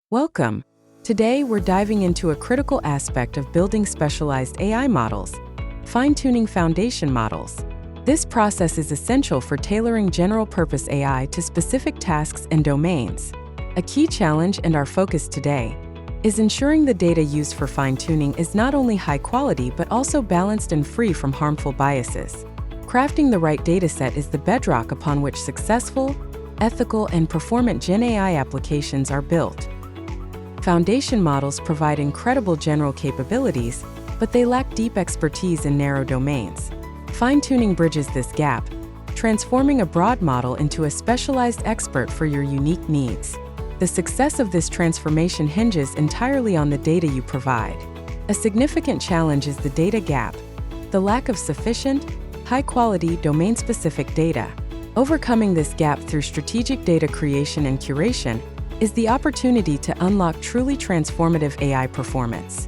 Welcome. Today, we're diving into a critical aspect of building specialized AI models, fine-tuning foundation models. This process is essential for tailoring general-purpose AI to specific tasks and domains. A key challenge and our focus today is ensuring the data used for fine-tuning is not only high quality but also balanced and free from harmful biases. Crafting the right dataset is the bedrock upon which successful, ethical, and performant Gen AI applications are built. Foundation models provide incredible general capabilities, but they lack deep expertise in narrow domains. Fine-tuning bridges this gap, transforming a broad model into a specialized expert for your unique needs. The success of this transformation hinges entirely on the data you provide. A significant challenge is the data gap, the lack of sufficient, high-quality, domain-specific data. Overcoming this gap through strategic data creation and curation is the opportunity to unlock truly transformative AI performance.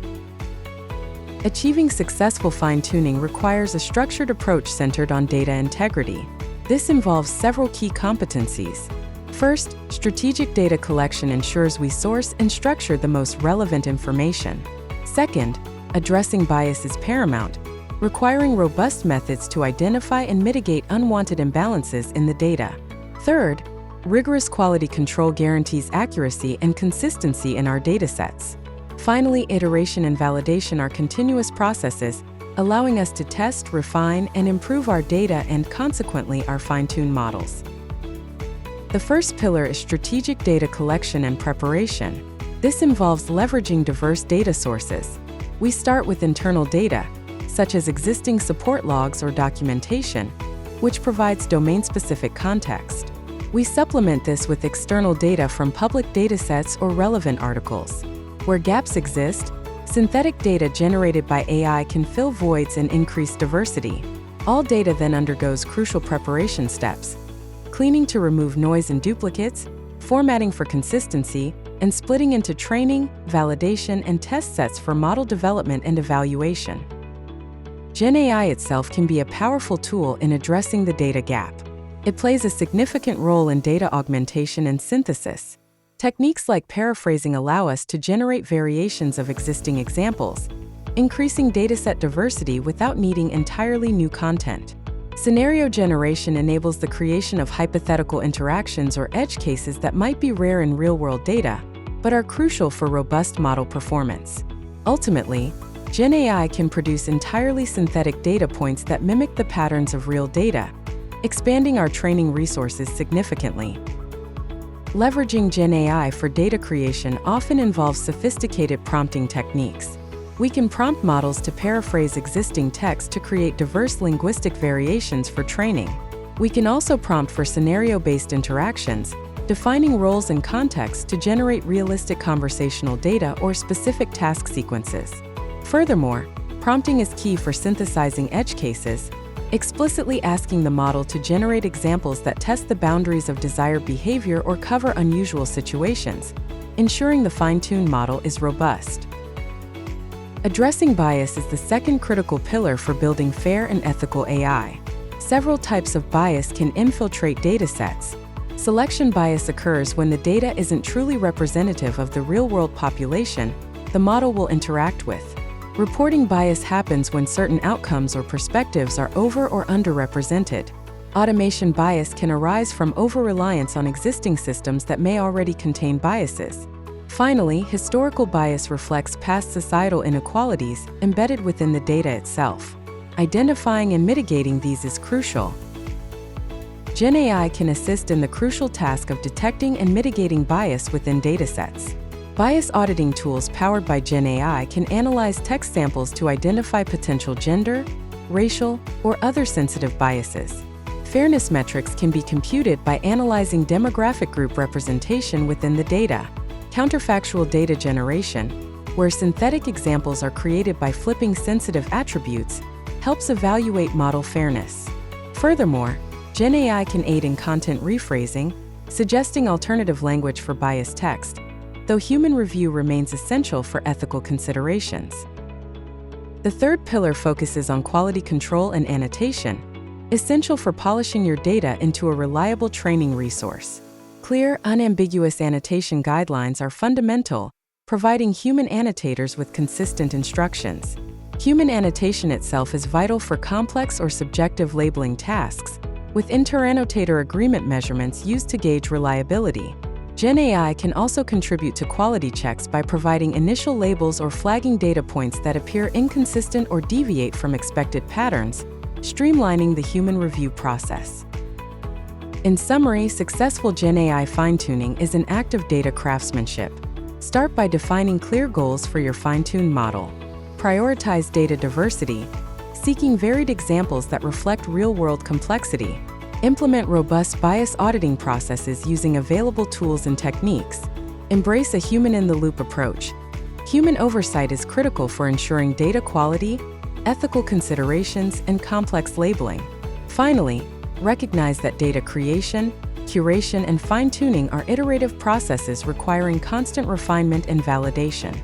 Achieving successful fine-tuning requires a structured approach centered on data integrity. This involves several key competencies. First, strategic data collection ensures we source and structure the most relevant information. Second, addressing bias is paramount, requiring robust methods to identify and mitigate unwanted imbalances in the data. Third, rigorous quality control guarantees accuracy and consistency in our datasets. Finally, iteration and validation are continuous processes, allowing us to test, refine, and improve our data and consequently our fine-tuned models. The first pillar is strategic data collection and preparation. This involves leveraging diverse data sources. We start with internal data, such as existing support logs or documentation, which provides domain-specific context. We supplement this with external data from public datasets or relevant articles. Where gaps exist, synthetic data generated by AI can fill voids and increase diversity. All data then undergoes crucial preparation steps: cleaning to remove noise and duplicates, formatting for consistency, and splitting into training, validation, and test sets for model development and evaluation. Gen AI itself can be a powerful tool in addressing the data gap. It plays a significant role in data augmentation and synthesis. Techniques like paraphrasing allow us to generate variations of existing examples, increasing dataset diversity without needing entirely new content. Scenario generation enables the creation of hypothetical interactions or edge cases that might be rare in real-world data, but are crucial for robust model performance. Ultimately, Gen AI can produce entirely synthetic data points that mimic the patterns of real data, expanding our training resources significantly. Leveraging Gen AI for data creation often involves sophisticated prompting techniques. We can prompt models to paraphrase existing text to create diverse linguistic variations for training. We can also prompt for scenario-based interactions, defining roles and context to generate realistic conversational data or specific task sequences. Furthermore, prompting is key for synthesizing edge cases, explicitly asking the model to generate examples that test the boundaries of desired behavior or cover unusual situations, ensuring the fine-tuned model is robust. Addressing bias is the second critical pillar for building fair and ethical AI. Several types of bias can infiltrate datasets. Selection bias occurs when the data isn't truly representative of the real-world population the model will interact with. Reporting bias happens when certain outcomes or perspectives are over or underrepresented. Automation bias can arise from over-reliance on existing systems that may already contain biases. Finally, historical bias reflects past societal inequalities embedded within the data itself. Identifying and mitigating these is crucial. Gen AI can assist in the crucial task of detecting and mitigating bias within datasets. Bias auditing tools powered by Gen AI can analyze text samples to identify potential gender, racial, or other sensitive biases. Fairness metrics can be computed by analyzing demographic group representation within the data. Counterfactual data generation, where synthetic examples are created by flipping sensitive attributes, helps evaluate model fairness. Furthermore, Gen AI can aid in content rephrasing, suggesting alternative language for biased text, though human review remains essential for ethical considerations. The third pillar focuses on quality control and annotation, essential for polishing your data into a reliable training resource. Clear, unambiguous annotation guidelines are fundamental, providing human annotators with consistent instructions. Human annotation itself is vital for complex or subjective labeling tasks, with inter-annotator agreement measurements used to gauge reliability. GenAI can also contribute to quality checks by providing initial labels or flagging data points that appear inconsistent or deviate from expected patterns, streamlining the human review process. In summary, successful GenAI fine-tuning is an act of data craftsmanship. Start by defining clear goals for your fine-tuned model. Prioritize data diversity, seeking varied examples that reflect real-world complexity. Implement robust bias auditing processes using available tools and techniques. Embrace a human-in-the-loop approach. Human oversight is critical for ensuring data quality, ethical considerations, and complex labeling. Finally, recognize that data creation, curation, and fine-tuning are iterative processes requiring constant refinement and validation.